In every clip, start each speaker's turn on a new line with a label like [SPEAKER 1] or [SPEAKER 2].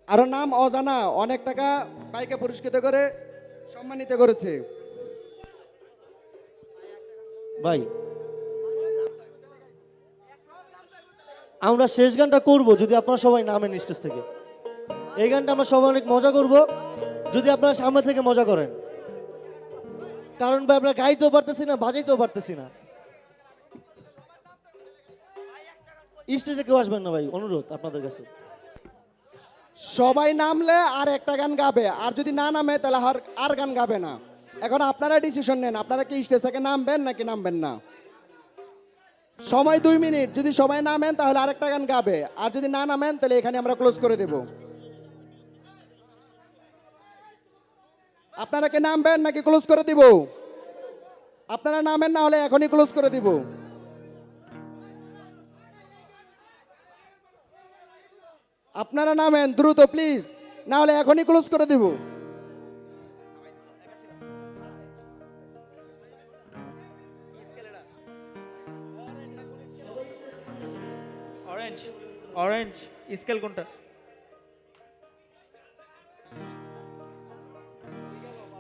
[SPEAKER 1] আর ওর নাম অজানা, অনেক টাকা বাইকে পুরস্কৃত করে সম্মানিত করেছে।
[SPEAKER 2] ভাই আমরা শেষ গানটা করব যদি আপনারা সবাই নামেন স্টেজ থেকে। এই গানটা আমরা সবাই অনেক মজা করব যদি আপনারা সামনে থেকে মজা করেন, কারণ ভাই আমরা গাইতেও পারতেছি না, বাজাইতেও পারতেছি না। স্টেজে কেউ আসবেন না ভাই, অনুরোধ আপনাদের কাছে।
[SPEAKER 1] সবাই নামলে আর একটা গান গাবে, আর যদি না নামে তাহলে আর গান গাবে না। এখন আপনারা ডিসিশন নেন, আপনারা কি স্টেজ থেকে নামবেন নাকি নামবেন না। সময় 2 মিনিট, যদি সবাই নামেন তাহলে আরেকটা গান গাবে, আর যদি না নামেন তাহলে এখানে আমরা ক্লোজ করে দেব। আপনারা কি নামবেন নাকি ক্লোজ করে দিব? আপনারা নামেন, না হলে এখনই ক্লোজ করে দিব। আপনারা নামেন দ্রুত প্লিজ, না হলে এখনই ক্লোজ করে দিব।
[SPEAKER 3] অরেঞ্জ অরেঞ্জ স্কেল কোনটা?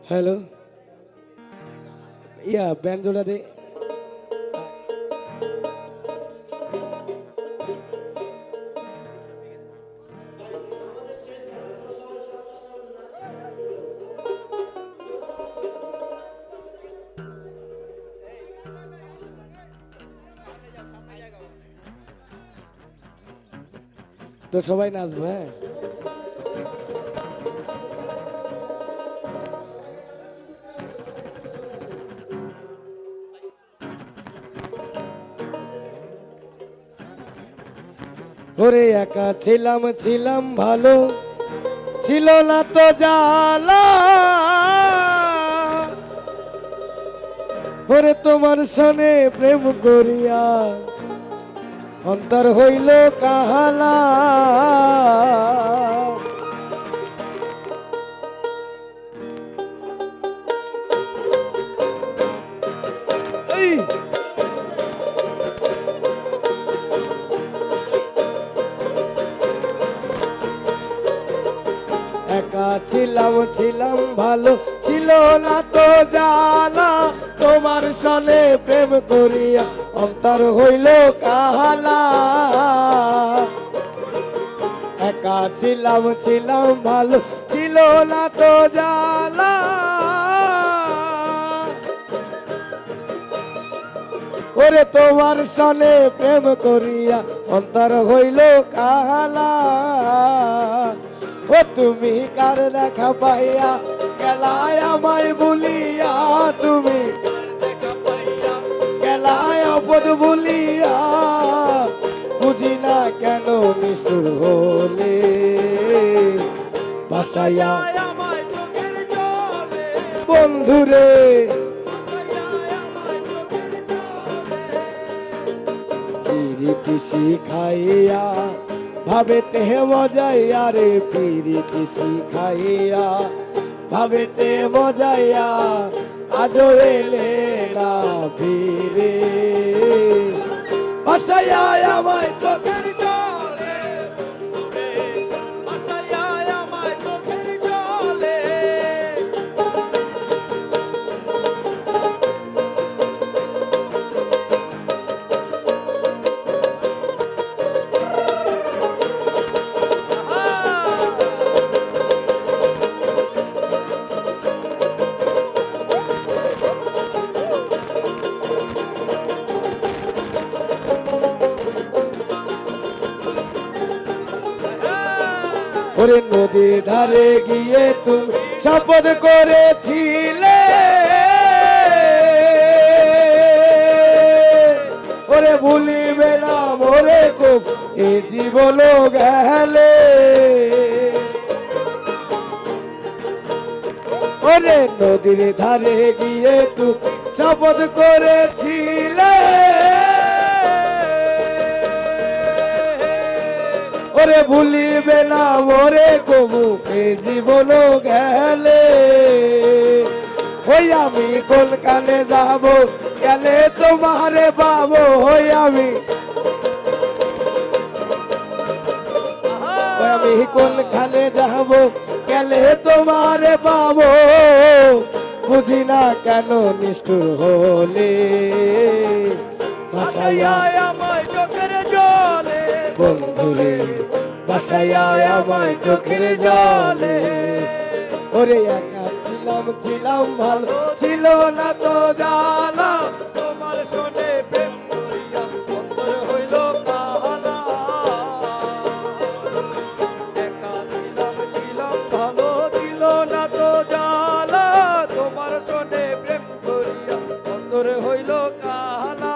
[SPEAKER 4] হ্যালো, ব্যঞ্জনটা দে। তো সবাই নাচবো, হ্যাঁ। ওরে একা ছিলাম ছিলাম ভালো, ছিল না তো জ্বালা। ওরে তোমার সনে প্রেম করিয়া অন্তর হইল কাহালা। এই একা ছিলাম ছিলাম ভালো, ছিল না তো জ্বালা। তোমার সনে প্রেম করিয়া অন্তর হইল কাহালা। একা ছিলাম ছিলাম ভালো, ছিল না তো জ্বালা। ওরে তোমার সনে প্রেম করিয়া অন্তর হইল কাহালা। ও তুমি কার দেখা পাইয়া গেলায় আমায় বলিয়া, তুমি গেলায় অপদ বলিয়া। বুঝি না কেন নিষ্ঠুর হলে বাসাইয়া বন্ধুরে। প্রীতি শিখাইয়া ভাবেতে মজাইয়া রে, প্রীতি শিখাইয়া ভাবেতে মজাইয়া। আজও এলে না ফিরে বাসাইয়া আমায় চোখের জলে, বাসাইয়া আমায় চোখের জলে। ওরে নদীর ধারে গিয়ে তুমি শপথ করেছিলে, ওরে ভুলিবে না মোরে খুব এ জীবন গেলে। ওরে নদীর ধারে গিয়ে তুমি শপথ করেছিলে, ওরে ভুলিবে না মোরে কবু এ জীবন গেলে। ওই আমি কোন কালে যাব গেলে তোমারে পাবো, ওই আমি আমি কোনখানে যাব গেলে তোমারে পাবো বুঝি না কেন নিষ্ঠুর হলে ভাসাইয়া
[SPEAKER 5] আমায় চোখের জলে
[SPEAKER 4] বন্ধুরে ভাসাইয়া আমায় চোখের জলে ওরে একা ছিলাম ভালো ছিল না তো জ্বালা
[SPEAKER 5] তোমার শোনে প্রেম করিয়া অন্তর হইল কাহালা একা ছিলাম ভালো ছিল না তো জ্বালা তোমার শোনে প্রেম করিয়া অন্তর হইল কাহালা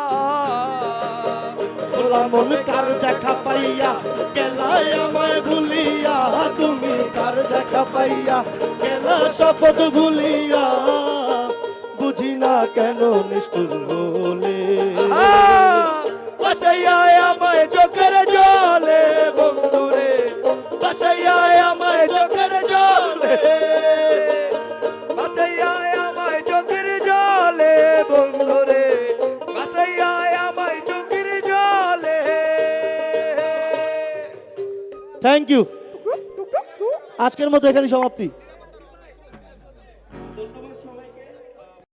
[SPEAKER 2] তোলা মন কার দেখা পাইয়া গেলাই আমায় ভুলিয়া তুমি কার দেখা পাইয়া গেলা শপথ ভুলিয়া বুঝি না কেন নিষ্ঠুর হলে
[SPEAKER 5] বাসাইয়া আমায় চোখের জলে বন্ধুরে বাসাইয়া আমায় চোখের জলে বাসাইয়া আমায় চোখের জলে বন্ধুরে বাসাইয়া আমায় চোখের জলে
[SPEAKER 2] থ্যাংক ইউ আজকের মতো এখানে সমাপ্তি